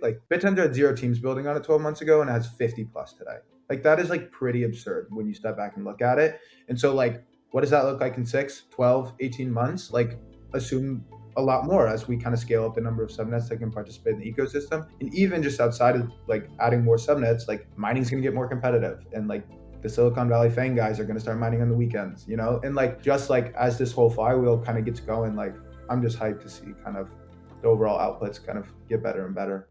Like Bittensor had 0 teams building on it 12 months ago and it has 50 plus today. Like that is like pretty absurd when you step back and look at it. And so like, what does that look like in 6, 12, 18 months? Like assume a lot more as we kind of scale up the number of subnets that can participate in the ecosystem. And even just outside of like adding more subnets, like mining's going to get more competitive, and like the Silicon Valley Fang guys are going to start mining on the weekends, you know? And like, just like as this whole flywheel kind of gets going, like I'm just hyped to see kind of the overall outputs kind of get better and better.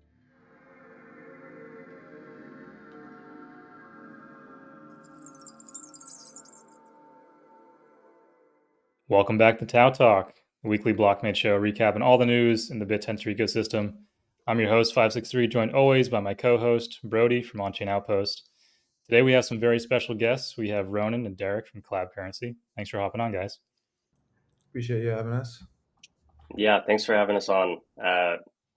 Welcome back to TAO Talk, a weekly blockmate show recapping all the news in the Bittensor ecosystem. I'm your host, 563, joined always by my co-host, Brody from On-Chain Outpost. Today we have some very special guests. We have Ronan and Derek from Collab+Currency. Thanks for hopping on, guys. Appreciate you having us. Yeah, thanks for having us on.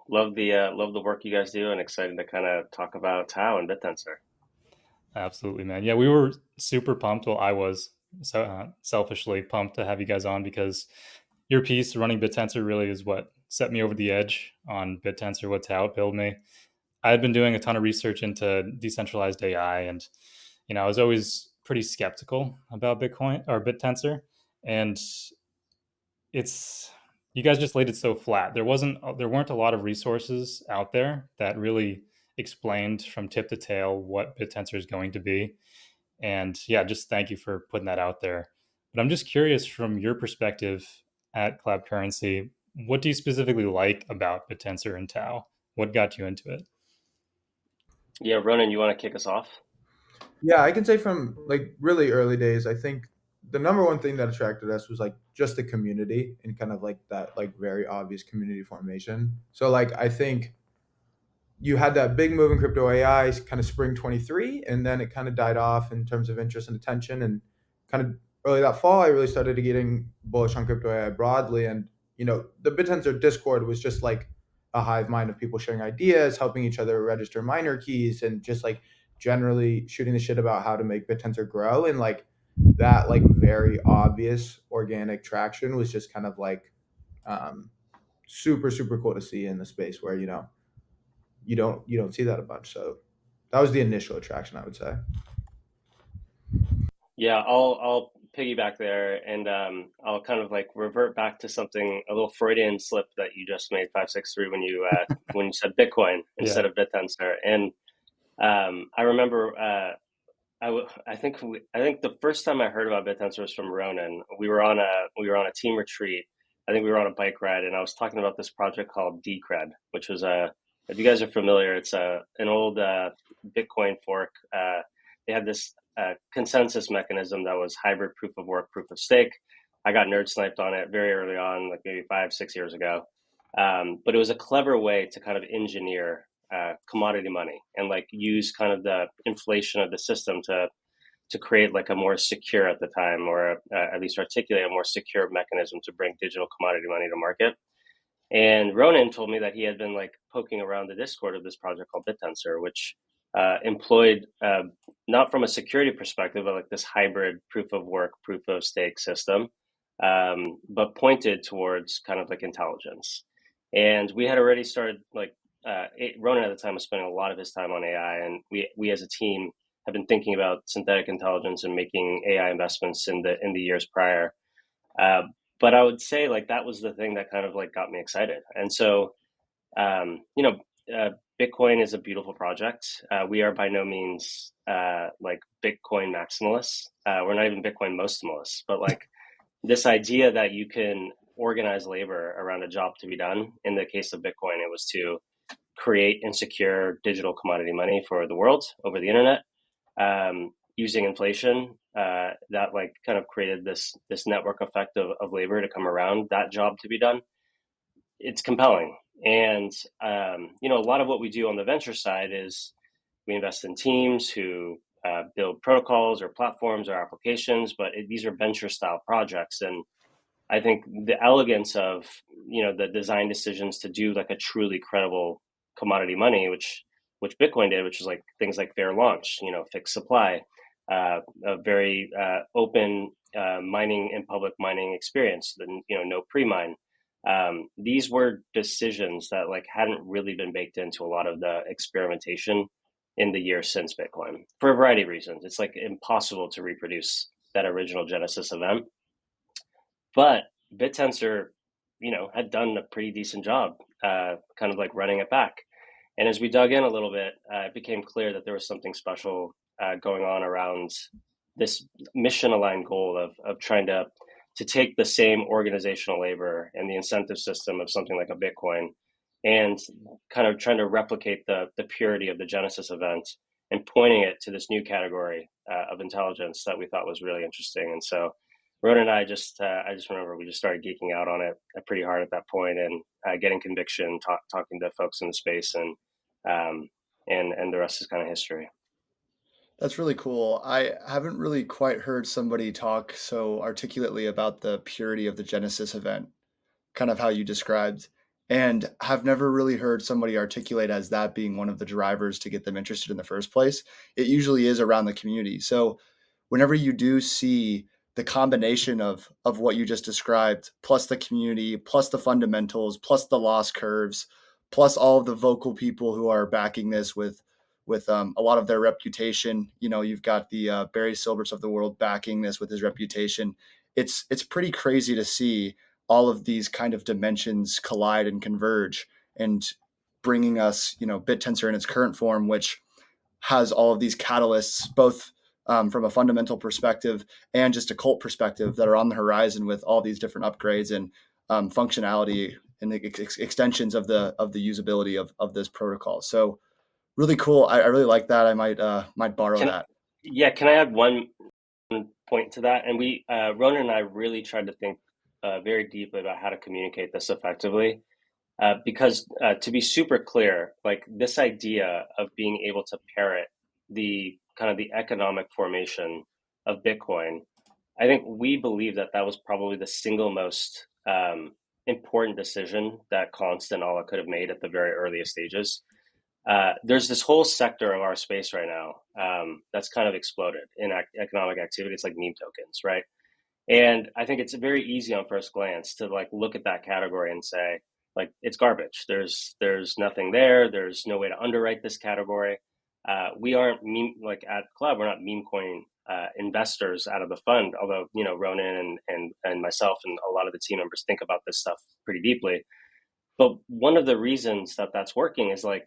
Love the work you guys do, and excited to kind of talk about TAO and Bittensor. Absolutely, man. Yeah, we were super pumped. Well, I was selfishly pumped to have you guys on because your piece, Running Bittensor, really is what set me over the edge on Bittensor, what TAO build me. I had been doing a ton of research into decentralized AI, and I was always pretty skeptical about Bitcoin or Bittensor, and it's you guys just laid it so flat. There weren't a lot of resources out there that really explained from tip to tail what Bittensor is going to be, and yeah, just thank you for putting that out there. But I'm just curious from your perspective at Collab+Currency, what do you specifically like about Bittensor and TAO? What got you into it? Yeah, Ronan, you want to kick us off? Yeah, I can say from like really early days, I think the number one thing that attracted us was like just the community and kind of like that like very obvious community formation. So like I think you had that big move in crypto AI kind of spring 23, and then it kind of died off in terms of interest and attention. And kind of early that fall, I really started getting bullish on crypto AI broadly. And, the Bittensor Discord was just like a hive mind of people sharing ideas, helping each other register miner keys, and just like generally shooting the shit about how to make Bittensor grow. And like that, like very obvious organic traction was just kind of like super, super cool to see in the space where, you don't see that a bunch. So that was the initial attraction, I would say. Yeah, I'll piggyback there, and I'll kind of like revert back to something, a little Freudian slip that you just made, 563, when you said Bitcoin Yeah. instead of Bittensor. And I remember I think the first time I heard about Bittensor was from Ronan. We were on a team retreat. I think we were on a bike ride, and I was talking about this project called Decred, which was if you guys are familiar, it's an old Bitcoin fork. They had this consensus mechanism that was hybrid proof of work, proof of stake. I got nerd sniped on it very early on, like maybe 5, 6 years ago. But it was a clever way to kind of engineer commodity money and like use kind of the inflation of the system to create like a more secure at the time, or at least articulate a more secure mechanism to bring digital commodity money to market. And Ronan told me that he had been like poking around the Discord of this project called Bittensor, which employed not from a security perspective, but like this hybrid proof of work, proof of stake system, but pointed towards kind of like intelligence. And we had already started like Ronan at the time was spending a lot of his time on AI, and we as a team have been thinking about synthetic intelligence and making AI investments in the years prior. Uh, but I would say like that was the thing that kind of like got me excited. And so um, you know, Bitcoin is a beautiful project. We are by no means like Bitcoin maximalists. We're not even Bitcoin mostmalists, but like this idea that you can organize labor around a job to be done. In the case of Bitcoin, it was to create and secure digital commodity money for the world over the internet, using inflation. That like kind of created this network effect of labor to come around that job to be done. It's compelling. And a lot of what we do on the venture side is we invest in teams who build protocols or platforms or applications, but these are venture style projects. And I think the elegance of the design decisions to do like a truly credible commodity money, which Bitcoin did, which is like things like fair launch, fixed supply, a very open mining and public mining experience, no pre-mine. These were decisions that like hadn't really been baked into a lot of the experimentation in the years since Bitcoin for a variety of reasons. It's like impossible to reproduce that original Genesis event. But Bittensor, had done a pretty decent job, kind of like running it back. And as we dug in a little bit, it became clear that there was something special going on around this mission-aligned goal of trying to take the same organizational labor and the incentive system of something like a Bitcoin and kind of trying to replicate the purity of the Genesis event and pointing it to this new category of intelligence that we thought was really interesting. And so Ronan and I I just remember we just started geeking out on it pretty hard at that point and getting conviction, talking to folks in the space, um, and the rest is kind of history. That's really cool. I haven't really quite heard somebody talk so articulately about the purity of the Genesis event, kind of how you described, and have never really heard somebody articulate as that being one of the drivers to get them interested in the first place. It usually is around the community. So whenever you do see the combination of what you just described, plus the community, plus the fundamentals, plus the loss curves, plus all of the vocal people who are backing this with a lot of their reputation. You've got the Barry Silberts of the world backing this with his reputation. It's pretty crazy to see all of these kind of dimensions collide and converge and bringing us, Bittensor in its current form, which has all of these catalysts, both from a fundamental perspective and just a cult perspective that are on the horizon with all these different upgrades and functionality and extensions of the usability of this protocol. So really cool. I really like that. I might borrow Can that. Yeah, can I add one point to that? And Ronan and I really tried to think very deeply about how to communicate this effectively. Because to be super clear, like this idea of being able to parrot the kind of the economic formation of Bitcoin, I think we believe that that was probably the single most important decision that Const and Alla could have made at the very earliest stages. There's this whole sector of our space right now that's kind of exploded in economic activity. It's like meme tokens, right? And I think it's very easy on first glance to like look at that category and say, like, it's garbage. There's nothing there. There's no way to underwrite this category. We aren't like at Collab, we're not meme coin investors out of the fund, although Ronan and myself and a lot of the team members think about this stuff pretty deeply. But one of the reasons that that's working is like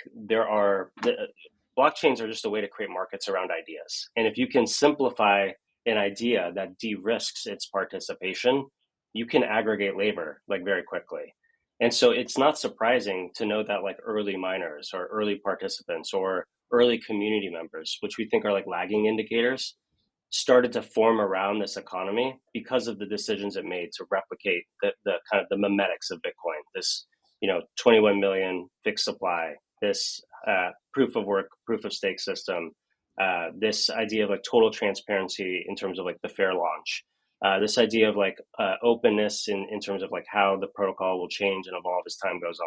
blockchains are just a way to create markets around ideas. And if you can simplify an idea that de-risks its participation, you can aggregate labor like very quickly. And so it's not surprising to know that like early miners or early participants or early community members, which we think are like lagging indicators, started to form around this economy because of the decisions it made to replicate the kind of the memetics of Bitcoin, this 21 million fixed supply, this proof of work, proof of stake system, this idea of like total transparency in terms of like the fair launch, this idea of like openness in terms of like how the protocol will change and evolve as time goes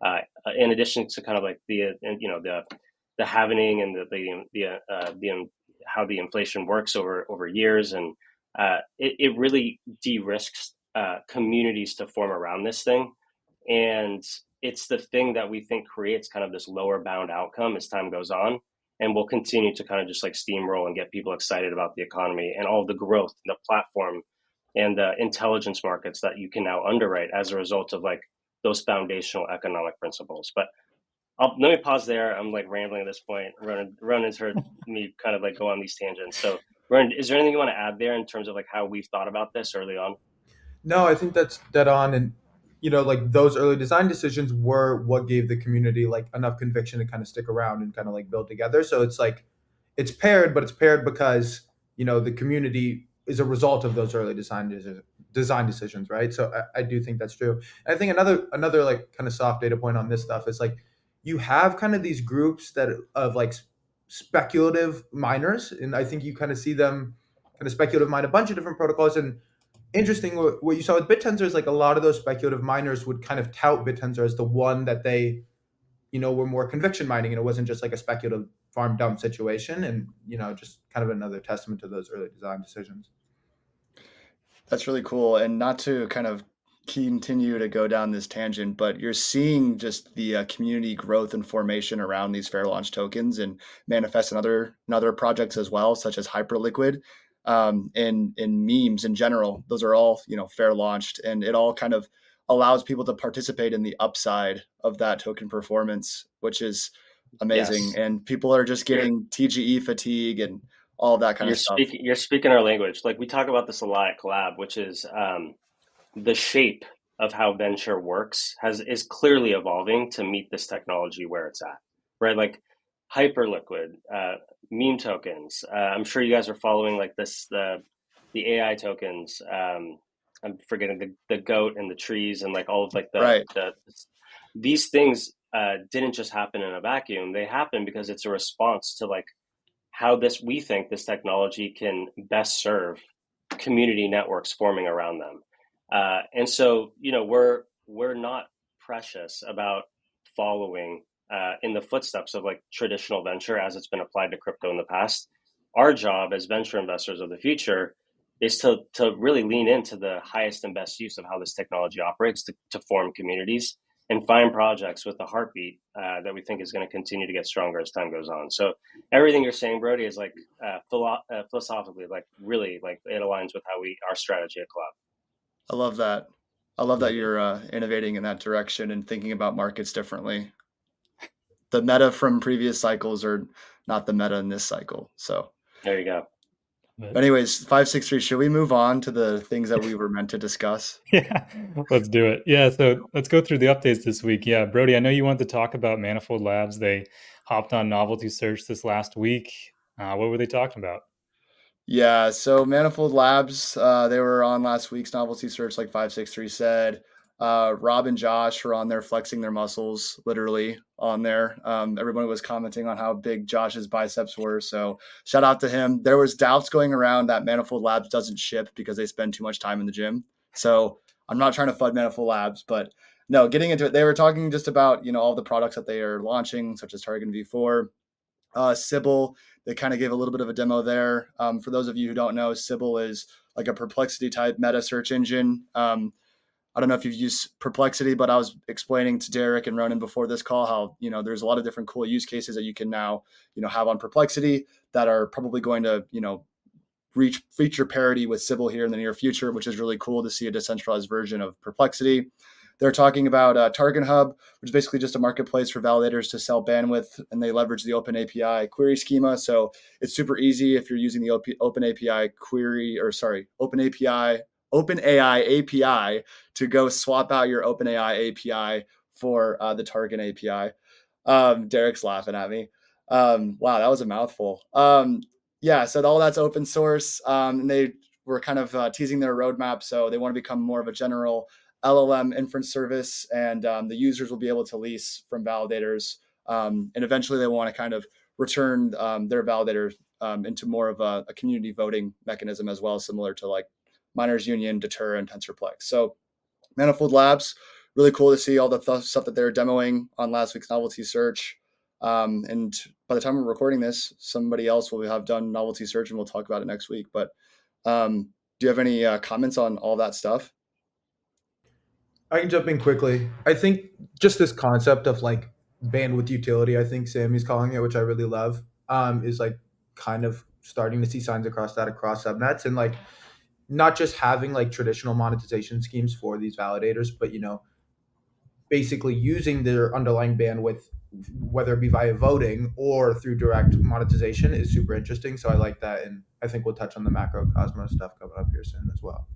on. In addition to kind of like the halvening and the how the inflation works over years, and it really de-risks communities to form around this thing. And it's the thing that we think creates kind of this lower bound outcome as time goes on, and we'll continue to kind of just like steamroll and get people excited about the economy and all the growth in the platform and the intelligence markets that you can now underwrite as a result of like those foundational economic principles. But let me pause there. I'm like rambling at this point. Ronan's heard me kind of like go on these tangents. So Ronan, is there anything you want to add there in terms of like how we've thought about this early on? No, I think that's dead on. And, like those early design decisions were what gave the community like enough conviction to kind of stick around and kind of like build together. So it's like, it's paired, but it's paired because, the community is a result of those early design decisions, right? So I do think that's true. And I think another like kind of soft data point on this stuff is like, you have kind of these groups that of like speculative miners, and I think you kind of see them kind of speculative mine a bunch of different protocols. And interesting what you saw with Bittensor is like a lot of those speculative miners would kind of tout Bittensor as the one that they were more conviction mining, and it wasn't just like a speculative farm dump situation. And just kind of another testament to those early design decisions. That's really cool. And not to kind of continue to go down this tangent, but you're seeing just the community growth and formation around these fair launch tokens and manifest in other projects as well, such as Hyperliquid, and memes in general. Those are all, fair launched, and it all kind of allows people to participate in the upside of that token performance, which is amazing. Yes, And people are just you're getting TGE fatigue and all of that kind of stuff. you're speaking our language. Like we talk about this a lot at Collab, which is the shape of how venture works is clearly evolving to meet this technology where it's at, right? Like Hyperliquid, meme tokens. I'm sure you guys are following like the AI tokens. I'm forgetting the goat and the trees and like all of like Right. these things didn't just happen in a vacuum. They happen because it's a response to like how we think this technology can best serve community networks forming around them. And so, we're not precious about following in the footsteps of like traditional venture as it's been applied to crypto in the past. Our job as venture investors of the future is to really lean into the highest and best use of how this technology operates to form communities and find projects with a heartbeat that we think is going to continue to get stronger as time goes on. So everything you're saying, Brody, is like philosophically, like really, like it aligns with how our strategy at Collab. I love that. I love that you're innovating in that direction and thinking about markets differently. The meta from previous cycles are not the meta in this cycle. So, There you go. anyways, 563, should we move on to the things that we were meant to discuss? Yeah, let's do it. Yeah, so let's go through the updates this week. Yeah, Brody, I know you wanted to talk about Manifold Labs. They hopped on novelty search this last week. What were they talking about? Yeah, so Manifold Labs, they were on last week's novelty search, like 563 said. Rob and Josh were on there flexing their muscles, literally on there. Everybody was commenting on how big Josh's biceps were. So shout out to him. There was doubts going around that Manifold Labs doesn't ship because they spend too much time in the gym. So I'm not trying to FUD Manifold Labs, but no, getting into it, they were talking just about, all the products that they are launching, such as Targon V4. Sybil, they kind of gave a little bit of a demo there. For those of you who don't know, Sybil is like a Perplexity type meta search engine. I don't know if you've used Perplexity, but I was explaining to Derek and Ronan before this call how, there's a lot of different cool use cases that you can now, have on Perplexity that are probably going to, reach feature parity with Sybil here in the near future, which is really cool to see a decentralized version of Perplexity. They're talking about Targon Hub, which is basically just a marketplace for validators to sell bandwidth, and they leverage the OpenAPI query schema. So it's super easy if you're using the OpenAPI OpenAI API to go swap out your OpenAI API for the Targon API. Derek's laughing at me. Wow, that was a mouthful. Yeah, so all that's open source, and they were kind of teasing their roadmap. So they want to become more of a general LLM inference service, and the users will be able to lease from validators. And eventually, they want to kind of return their validators into more of a community voting mechanism as well, similar to like Miners Union, Deter, and Tensorplex. So Manifold Labs, really cool to see all the stuff that they're demoing on last week's novelty search. And by the time we're recording this, somebody else will have done novelty search, and we'll talk about it next week. But do you have any comments on all that stuff? I can jump in quickly. I think just this concept of like bandwidth utility, I think Sammy's calling it, which I really love, is like kind of starting to see signs across subnets, and like not just having like traditional monetization schemes for these validators, but basically using their underlying bandwidth, whether it be via voting or through direct monetization, is super interesting. So I like that, and I think we'll touch on the Macrocosmos stuff coming up here soon as well.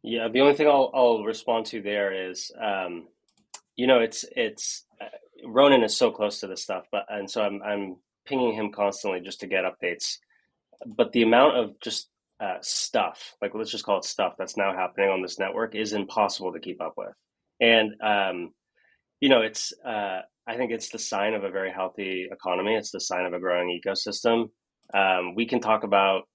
Yeah, the only thing I'll respond to there is, it's Ronan is so close to this stuff, and so I'm pinging him constantly just to get updates. But the amount of just stuff, like let's just call it stuff, that's now happening on this network is impossible to keep up with. And it's I think it's the sign of a very healthy economy. It's the sign of a growing ecosystem. We can talk about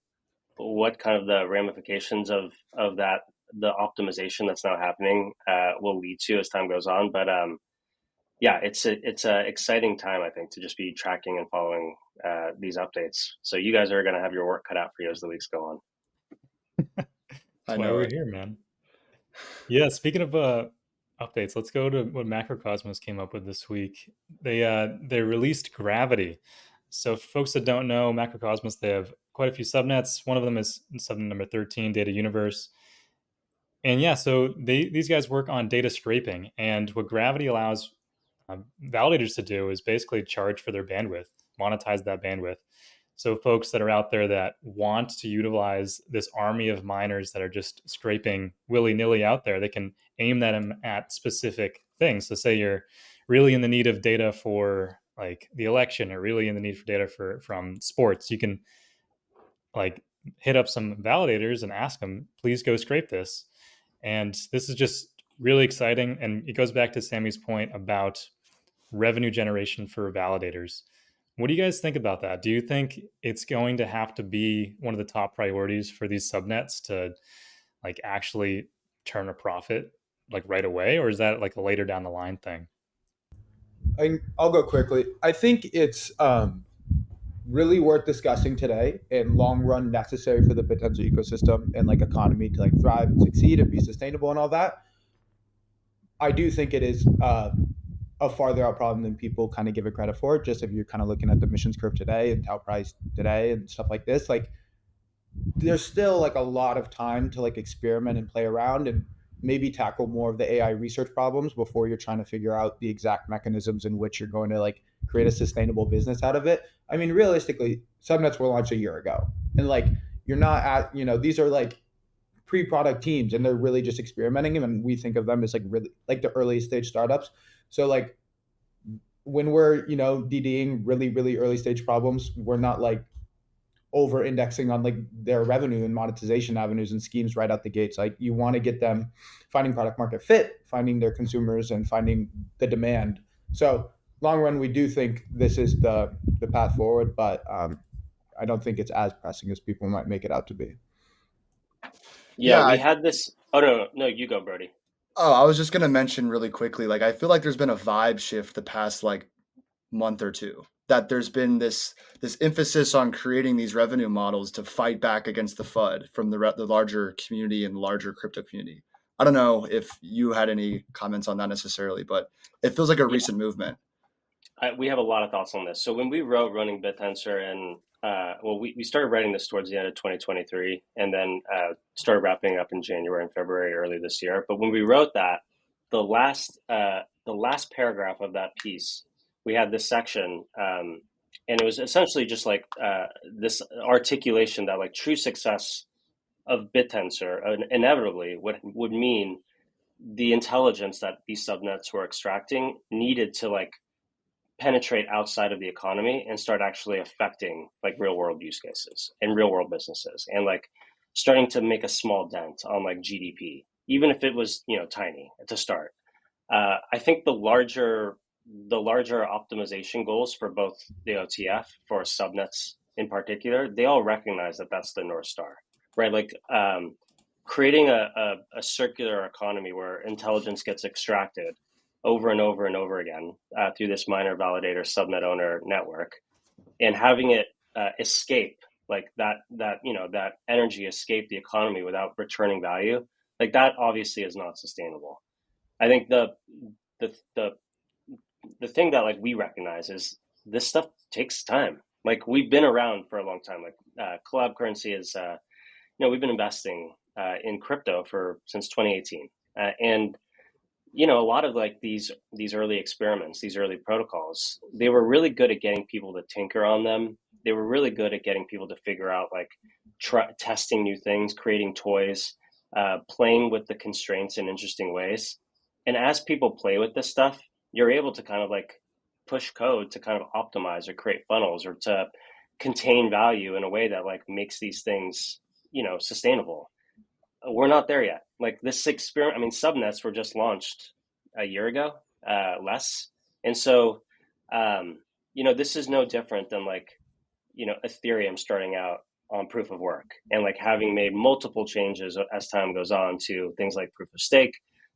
what kind of the ramifications of that, the optimization that's now happening, will lead to as time goes on. But yeah, it's a exciting time, I think, to just be tracking and following these updates. So you guys are going to have your work cut out for you as the weeks go on. That's I why know, we're right? here, man. Yeah, speaking of updates, let's go to what Macrocosmos came up with this week. They released Gravity. So for folks that don't know, Macrocosmos, they have quite a few subnets. One of them is subnet number 13, Data Universe. And yeah, so these guys work on data scraping, and what Gravity allows validators to do is basically charge for their bandwidth, monetize that bandwidth. So folks that are out there that want to utilize this army of miners that are just scraping willy-nilly out there, they can aim that at specific things. So say you're really in the need of data for like the election, or really in the need for data from sports, you can like hit up some validators and ask them, please go scrape this. And this is just really exciting. And it goes back to Sammy's point about revenue generation for validators. What do you guys think about that? Do you think it's going to have to be one of the top priorities for these subnets to like actually turn a profit like right away, or is that like a later down the line thing? I'll go quickly. I think it's really worth discussing today and long run necessary for the Bittensor ecosystem and like economy to like thrive and succeed and be sustainable and all that. I do think it is a farther out problem than people kind of give it credit for. Just if you're kind of looking at the emissions curve today and TAO price today and stuff like this, like there's still like a lot of time to like experiment and play around and maybe tackle more of the AI research problems before you're trying to figure out the exact mechanisms in which you're going to like create a sustainable business out of it. I mean, realistically, subnets were launched a year ago, and like you're not at these are like pre-product teams, and they're really just experimenting, and we think of them as like really like the early stage startups. So like when we're DDing really early stage problems, we're not like over indexing on like their revenue and monetization avenues and schemes right out the gates. Like you want to get them finding product market fit, finding their consumers, and finding the demand. So long run, we do think this is the path forward, but I don't think it's as pressing as people might make it out to be. Yeah, Yeah, we had this. Oh no, no, you go, Brody. I was just gonna mention really quickly, like I feel like there's been a vibe shift the past like month or two. That there's been this emphasis on creating these revenue models to fight back against the FUD from the larger community and larger crypto community. I don't know if you had any comments on that necessarily, but it feels like a Yeah, recent movement. we have a lot of thoughts on this. So when we wrote Running Bittensor, and well, we started writing this towards the end of 2023, and then started wrapping up in January and February early this year. But when we wrote that, the last paragraph of that piece, we had this section, and it was essentially just like this articulation that like true success of Bittensor inevitably would mean the intelligence that these subnets were extracting needed to like penetrate outside of the economy and start actually affecting like real world use cases and real world businesses, and like starting to make a small dent on like GDP, even if it was tiny to start. I think the larger optimization goals for both the OTF, for subnets in particular, they all recognize that that's the North Star, right? Like creating a circular economy where intelligence gets extracted over and over and over again through this miner validator subnet owner network, and having it escape like that energy escape the economy without returning value, like that obviously is not sustainable. I think the the the thing that like we recognize is this stuff takes time. Like we've been around for a long time. Like Collab+Currency is we've been investing in crypto for since 2018, and a lot of like these early experiments, these early protocols, they were really good at getting people to tinker on them. They were really good at getting people to figure out like testing new things, creating toys, playing with the constraints in interesting ways. And as people play with this stuff, you're able to kind of like push code to kind of optimize or create funnels or to contain value in a way that like makes these things sustainable. We're not there yet. Like this experiment, I mean, subnets were just launched a year ago, less. And so, this is no different than like, Ethereum starting out on proof of work and like having made multiple changes as time goes on to things like proof of stake,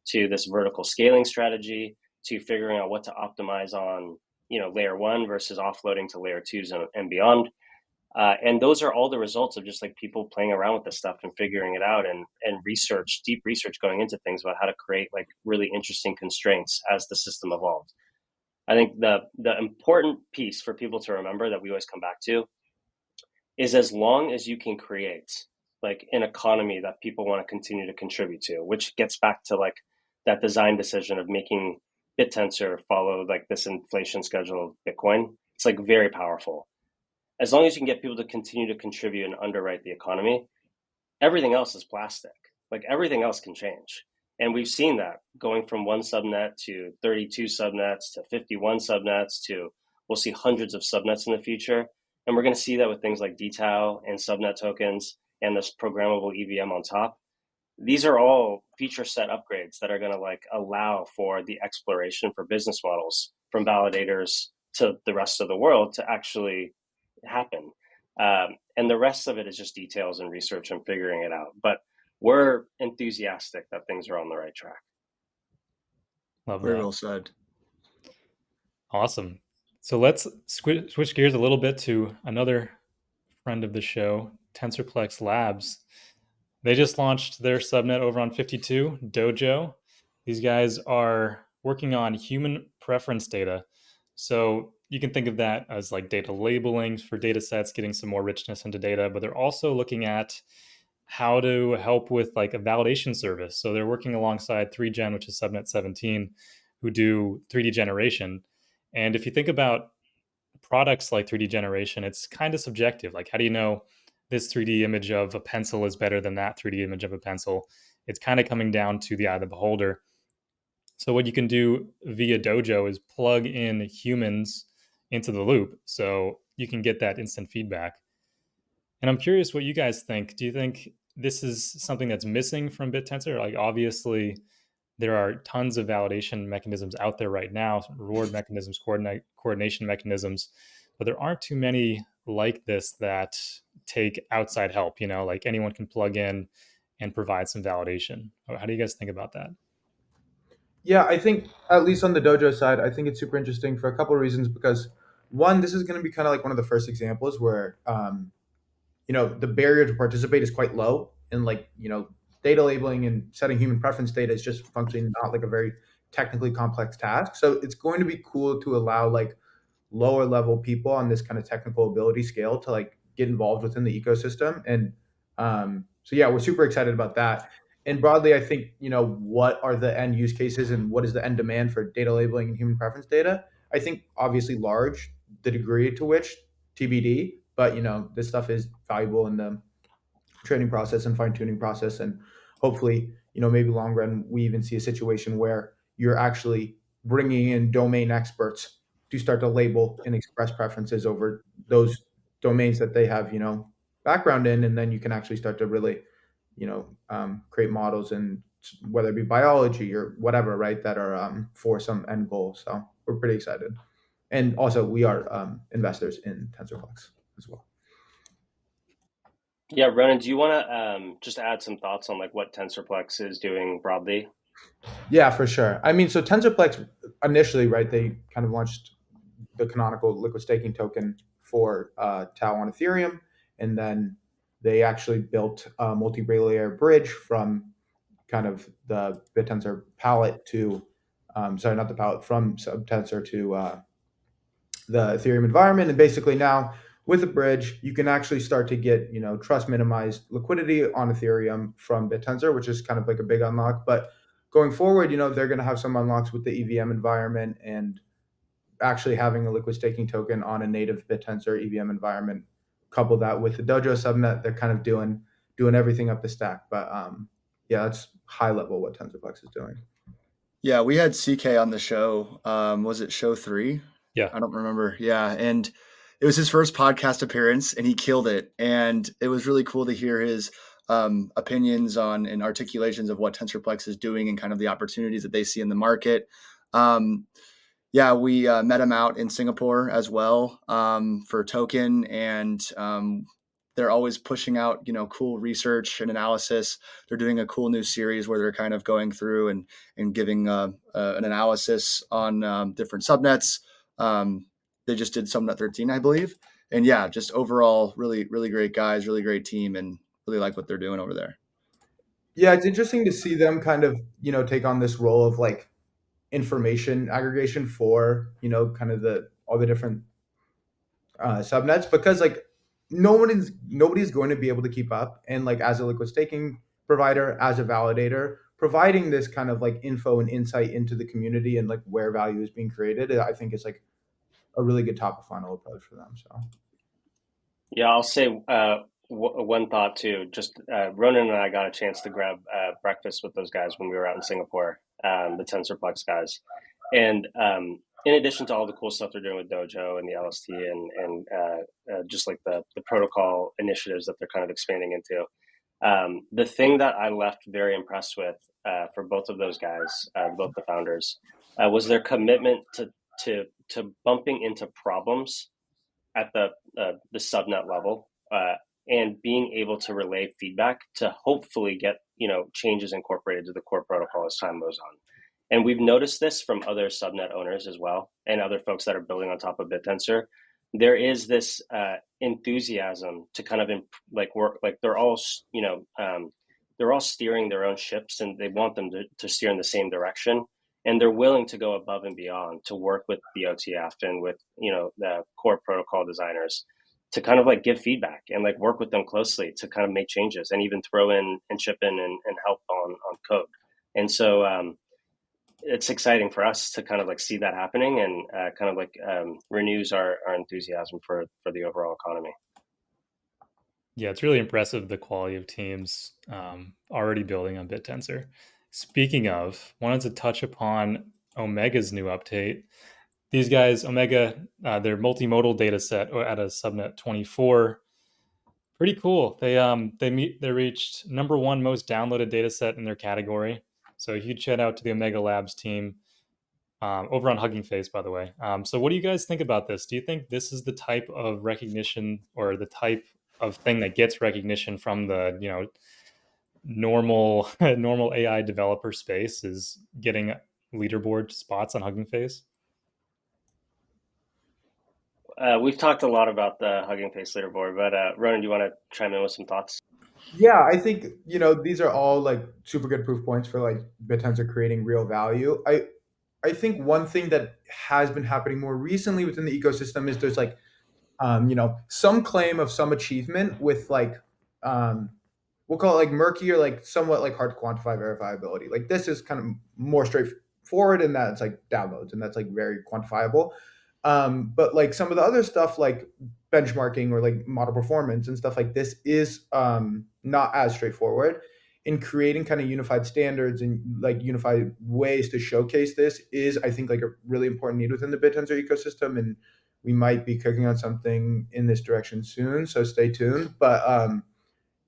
to this vertical scaling strategy, to figuring out what to optimize on, layer one versus offloading to layer twos and beyond. And those are all the results of just like people playing around with this stuff and figuring it out, and research, deep research going into things about how to create like really interesting constraints as the system evolved. I think the important piece for people to remember that we always come back to is, as long as you can create like an economy that people want to continue to contribute to, which gets back to like that design decision of making BitTensor follow like this inflation schedule of Bitcoin. It's like very powerful. As long as you can get people to continue to contribute and underwrite the economy, everything else is plastic. Like everything else can change. And we've seen that going from one subnet to 32 subnets to 51 subnets to, we'll see hundreds of subnets in the future. And we're going to see that with things like DTAO and subnet tokens and this programmable EVM on top. These are all feature set upgrades that are going to like allow for the exploration for business models from validators to the rest of the world to actually happen. And the rest of it is just details and research and figuring it out. But we're enthusiastic that things are on the right track. Love Very that. well said. Awesome. So let's switch gears a little bit to another friend of the show, Tensorplex Labs. They just launched their subnet over on 52, Dojo. These guys are working on human preference data. So you can think of that as like data labeling for data sets, getting some more richness into data, but they're also looking at how to help with like a validation service. So they're working alongside 3Gen, which is subnet 17, who do 3D generation. And if you think about products like 3D generation, it's kind of subjective. Like, how do you know this 3D image of a pencil is better than that 3D image of a pencil? It's kind of coming down to the eye of the beholder. So what you can do via Dojo is plug in humans into the loop, so you can get that instant feedback. And I'm curious what you guys think. Do you think this is something that's missing from Bittensor? Like, obviously, there are tons of validation mechanisms out there right now, reward mechanisms, coordination mechanisms, but there aren't too many like this that take outside help. You know, like anyone can plug in and provide some validation. How do you guys think about that? Yeah, I think at least on the Dojo side, I think it's super interesting for a couple of reasons. Because one, this is going to be kind of like one of the first examples where the barrier to participate is quite low, and like data labeling and setting human preference data is just functioning not like a very technically complex task. So it's going to be cool to allow like lower level people on this kind of technical ability scale to like get involved within the ecosystem. And so yeah, we're super excited about that. And broadly, I think what are the end use cases and what is the end demand for data labeling and human preference data? I think obviously large, the degree to which TBD, but this stuff is valuable in the training process and fine tuning process. And hopefully, maybe long run, we even see a situation where you're actually bringing in domain experts to start to label and express preferences over those domains that they have, background in. And then you can actually start to really, create models, and whether it be biology or whatever, right, that are for some end goal. So we're pretty excited. And also, we are investors in Tensorplex as well. Yeah, Ronan, do you want to just add some thoughts on like what Tensorplex is doing broadly? Yeah, for sure. I mean, so Tensorplex initially, right, they kind of launched the canonical liquid staking token for TAO on Ethereum, and then they actually built a multi-layer bridge from kind of the Bittensor palette to, sorry, not the palette, from Subtensor to the Ethereum environment. And basically now with a bridge, you can actually start to get, trust minimized liquidity on Ethereum from Bittensor, which is kind of like a big unlock. But going forward, they're going to have some unlocks with the EVM environment, and actually having a liquid staking token on a native Bittensor EVM environment. Couple that with the Dojo subnet, they're kind of doing everything up the stack. But yeah, that's high level what Tensorplex is doing. Yeah, we had CK on the show. Was it show 3? Yeah. I don't remember. Yeah. And it was his first podcast appearance and he killed it. And it was really cool to hear his opinions on and articulations of what Tensorplex is doing and kind of the opportunities that they see in the market. Yeah, we met him out in Singapore as well for Token, and they're always pushing out, cool research and analysis. They're doing a cool new series where they're kind of going through and giving an analysis on different subnets. They just did subnet 13, I believe. And yeah, just overall, really, really great guys, really great team, and really like what they're doing over there. Yeah, it's interesting to see them kind of, take on this role of like information aggregation for, kind of the all the different subnets, because like nobody's going to be able to keep up, and like as a liquid staking provider, as a validator, providing this kind of like info and insight into the community and like where value is being created, I think is like a really good top of funnel approach for them. So Yeah, I'll say one thought too. Just Ronan and I got a chance to grab breakfast with those guys when we were out in Singapore, the Tensorplex guys, and in addition to all the cool stuff they're doing with Dojo and the LST and just like the protocol initiatives that they're kind of expanding into, the thing that I left very impressed with for both of those guys, both the founders, was their commitment to bumping into problems at the subnet level, and being able to relay feedback to hopefully get changes incorporated to the core protocol as time goes on. And we've noticed this from other subnet owners as well, and other folks that are building on top of Bittensor. There is this enthusiasm to kind of work, like they're all they're all steering their own ships, and they want them to steer in the same direction, and they're willing to go above and beyond to work with the OTF and with the core protocol designers to kind of like give feedback and like work with them closely to kind of make changes and even throw in and chip in and help on code. And so it's exciting for us to kind of like see that happening, and kind of like renews our enthusiasm for the overall economy. Yeah, it's really impressive the quality of teams already building on Bittensor. Speaking of, wanted to touch upon Omega's new update. These guys, Omega, their multimodal data set at a subnet 24, pretty cool. They reached number one most downloaded data set in their category. So a huge shout out to the Omega Labs team over on HuggingFace, by the way. So what do you guys think about this? Do you think this is the type of recognition or the type of thing that gets recognition from the normal normal AI developer space, is getting leaderboard spots on HuggingFace? We've talked a lot about the HuggingFace leaderboard, but Ronan, do you want to chime in with some thoughts? yeah, I think these are all like super good proof points for like Bittensor creating real value. I think one thing that has been happening more recently within the ecosystem is there's like some claim of some achievement with like um, we'll call it like murky or like somewhat like hard to quantify verifiability. Like this is kind of more straightforward in that it's like downloads and that's like very quantifiable. But like some of the other stuff like benchmarking or like model performance and stuff like this is not as straightforward. In creating kind of unified standards and like unified ways to showcase this is, I think, like a really important need within the Bittensor ecosystem, and we might be cooking on something in this direction soon. So stay tuned. But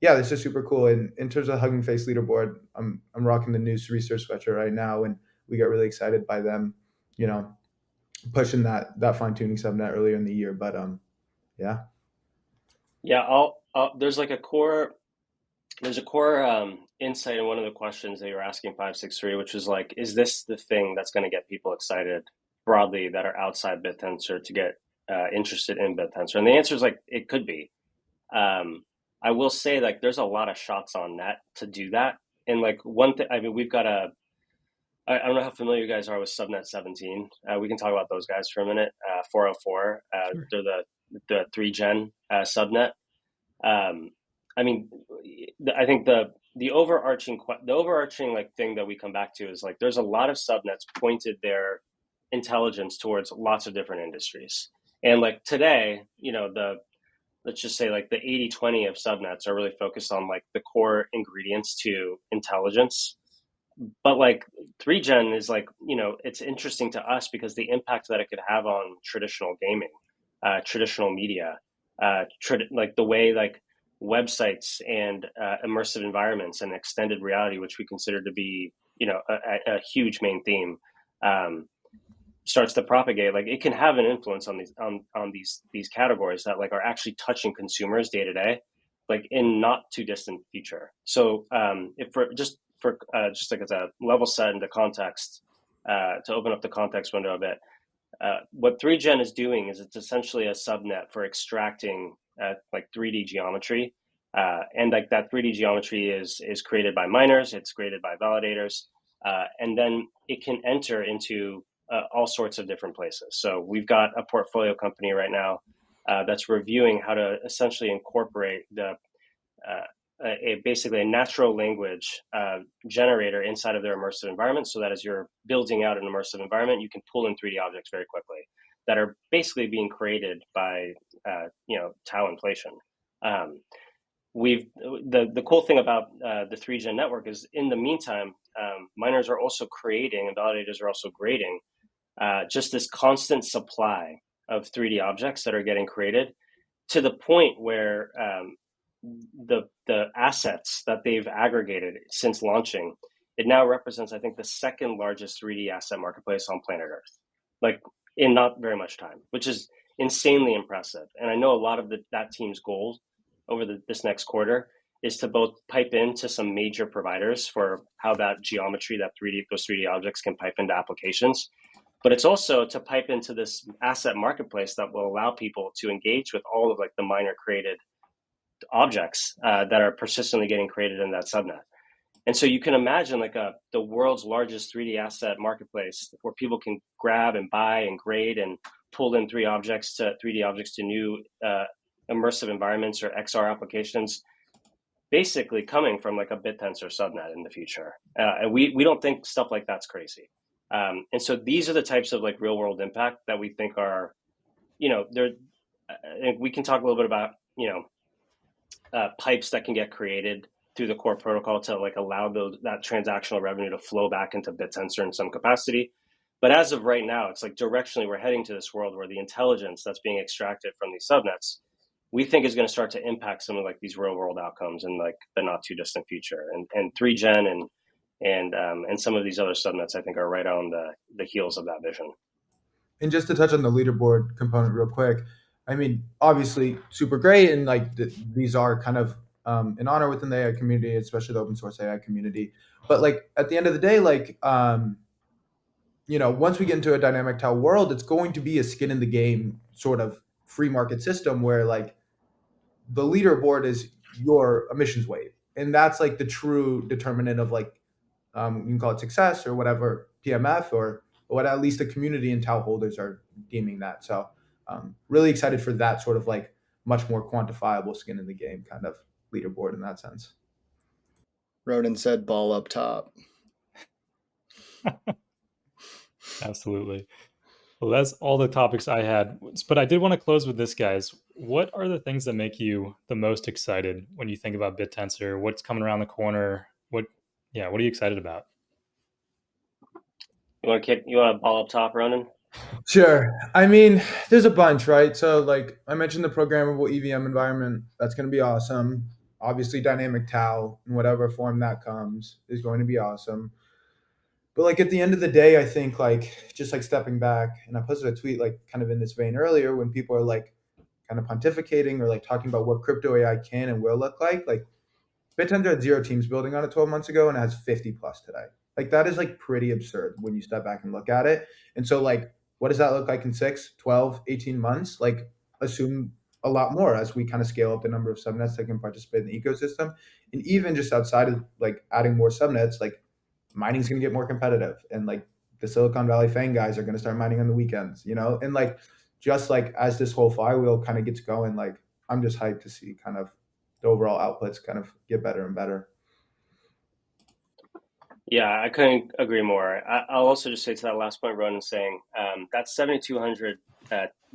yeah, this is super cool. And in terms of Hugging Face leaderboard, I'm rocking the new research sweatshirt right now, and we got really excited by them, you know, pushing that fine tuning subnet earlier in the year. But yeah. Yeah, there's like a core insight in one of the questions that you're asking 563, which is like, is this the thing that's going to get people excited broadly that are outside Bittensor to get interested in Bittensor? And the answer is like, it could be. I will say like there's a lot of shots on net to do that. And like one thing, I mean, we've got I don't know how familiar you guys are with Subnet 17. We can talk about those guys for a minute. 404, Sure. they're the 3gen subnet. I mean, I think the overarching like thing that we come back to is like there's a lot of subnets pointed their intelligence towards lots of different industries, and like today, let's just say like the 80-20 of subnets are really focused on like the core ingredients to intelligence. But like 3gen is like it's interesting to us because the impact that it could have on traditional gaming, traditional media, like the way like websites and immersive environments and extended reality, which we consider to be a huge main theme, starts to propagate. Like it can have an influence on these categories that like are actually touching consumers day to day, like in not too distant future. So if just like as a level set into context, to open up the context window a bit, what 3Gen is doing is it's essentially a subnet for extracting like 3D geometry. And like that 3D geometry is created by miners, it's created by validators, and then it can enter into all sorts of different places. So we've got a portfolio company right now that's reviewing how to essentially incorporate the basically a natural language generator inside of their immersive environment, so that as you're building out an immersive environment, you can pull in 3D objects very quickly that are basically being created by TAO inflation. The cool thing about the 3Gen network is, in the meantime, miners are also creating and validators are also grading just this constant supply of 3D objects that are getting created, to the point where the assets that they've aggregated since launching, it now represents, I think, the second largest 3D asset marketplace on planet Earth, like in not very much time, which is insanely impressive. And I know a lot of that team's goals over this next quarter is to both pipe into some major providers for how that geometry, those 3D objects can pipe into applications. But it's also to pipe into this asset marketplace that will allow people to engage with all of like the miner created objects that are persistently getting created in that subnet. And so you can imagine like the world's largest 3D asset marketplace where people can grab and buy and grade and pull in 3D objects to new immersive environments or XR applications, basically coming from like a Bittensor subnet in the future. And we don't think stuff like that's crazy. And so these are the types of like real world impact that we think are, and we can talk a little bit about, pipes that can get created through the core protocol to like allow that transactional revenue to flow back into Bittensor in some capacity. But as of right now, it's like directionally we're heading to this world where the intelligence that's being extracted from these subnets, we think is going to start to impact some of like these real world outcomes in like the not too distant future. And 3Gen and some of these other subnets, I think, are right on the heels of that vision. And just to touch on the leaderboard component real quick, I mean, obviously super great, and like these are kind of an honor within the AI community, especially the open source AI community. But like at the end of the day, like once we get into a dynamic TAO world, it's going to be a skin in the game sort of free market system where like the leaderboard is your emissions weight, and that's like the true determinant of like you can call it success or whatever, PMF, or what at least the community and TAO holders are deeming that. So really excited for that sort of like much more quantifiable skin in the game kind of leaderboard in that sense. Ronan said ball up top. Absolutely. Well, that's all the topics I had. But I did want to close with this, guys. What are the things that make you the most excited when you think about Bittensor? What's coming around the corner? What are you excited about? You want to ball up top, Ronan? Sure. I mean, there's a bunch, right? So like I mentioned, the programmable EVM environment, that's going to be awesome. Obviously dynamic TAO in whatever form that comes is going to be awesome. But like at the end of the day, I think like just like stepping back, and I posted a tweet like kind of in this vein earlier, when people are like kind of pontificating or like talking about what crypto AI can and will look like Bittender had 0 teams building on it 12 months ago and it has 50 plus today. Like that is like pretty absurd when you step back and look at it. And so like, what does that look like in 6, 12, 18 months? Like assume a lot more as we kind of scale up the number of subnets that can participate in the ecosystem. And even just outside of like adding more subnets, like mining is going to get more competitive, and like the Silicon Valley Fang guys are going to start mining on the weekends, and like just like as this whole flywheel kind of gets going, like I'm just hyped to see kind of the overall outputs kind of get better and better. Yeah, I couldn't agree more. I'll also just say to that last point, Ronan saying that 7,200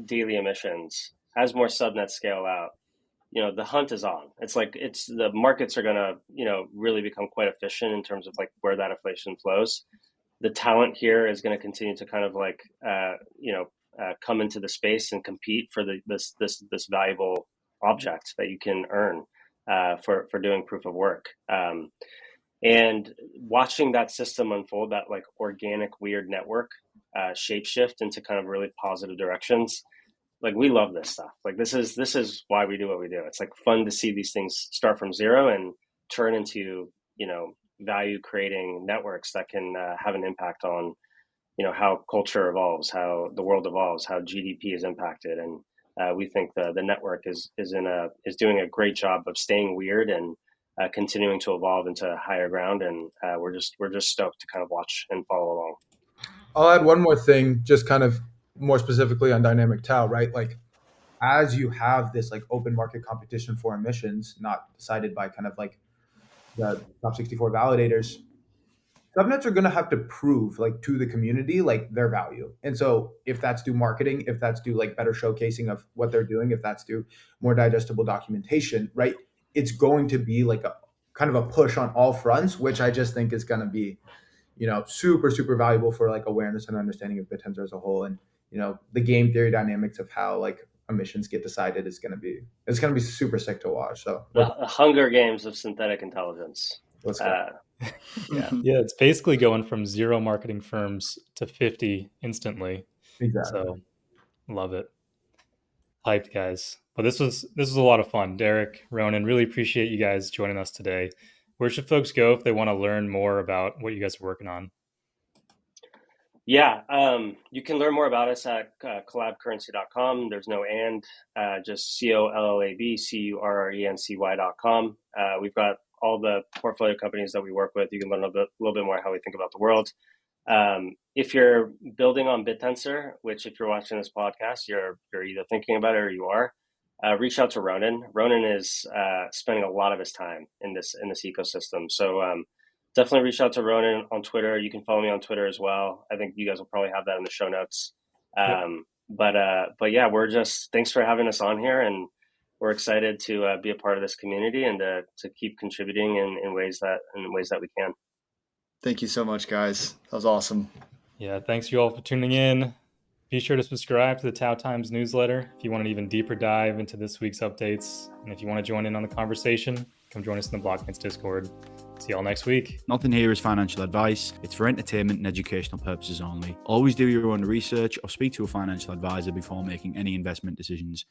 daily emissions, as more subnets scale out, the hunt is on. It's like the markets are gonna really become quite efficient in terms of like where that inflation flows. The talent here is going to continue to kind of like come into the space and compete for this valuable object that you can earn for doing proof of work. And watching that system unfold, that like organic weird network shapeshift into kind of really positive directions. Like we love this stuff. Like this is why we do what we do. It's like fun to see these things start from zero and turn into value creating networks that can have an impact on how culture evolves, how the world evolves, how GDP is impacted, and we think the network is doing a great job of staying weird and continuing to evolve into higher ground, and we're just stoked to kind of watch and follow along. I'll add one more thing, just kind of more specifically on dynamic TAO, right? Like, as you have this like open market competition for emissions, not decided by kind of like the top 64 validators, subnets are going to have to prove like to the community like their value. And so if that's due marketing, if that's due like better showcasing of what they're doing, if that's due more digestible documentation, right, it's going to be like a kind of a push on all fronts, which I just think is going to be super valuable for like awareness and understanding of Bittensor as a whole. And the game theory dynamics of how like emissions get decided is going to be super sick to watch. So The Hunger Games of synthetic intelligence. let's go. Yeah, it's basically going from 0 marketing firms to 50 instantly. Exactly. So love it. Hyped, guys. But this was a lot of fun. Derek, Ronan, really appreciate you guys joining us today. Where should folks go if they want to learn more about what you guys are working on? Yeah, you can learn more about us at Collab+Currency.com. There's no and, just COLLABCURRENCY.com. We've got all the portfolio companies that we work with. You can learn a little bit more how we think about the world. If you're building on Bittensor, which if you're watching this podcast, you're either thinking about it or you are, reach out to Ronan. Ronan is spending a lot of his time in this ecosystem. So definitely reach out to Ronan on Twitter. You can follow me on Twitter as well. I think you guys will probably have that in the show notes. Yep. But yeah, thanks for having us on here, and we're excited to be a part of this community and to keep contributing in ways that we can. Thank you so much, guys. That was awesome. Yeah, thanks you all for tuning in. Be sure to subscribe to the TAO Times newsletter if you want an even deeper dive into this week's updates. And if you want to join in on the conversation, come join us in the Blockmates Discord. See y'all next week. Nothing here is financial advice. It's for entertainment and educational purposes only. Always do your own research or speak to a financial advisor before making any investment decisions.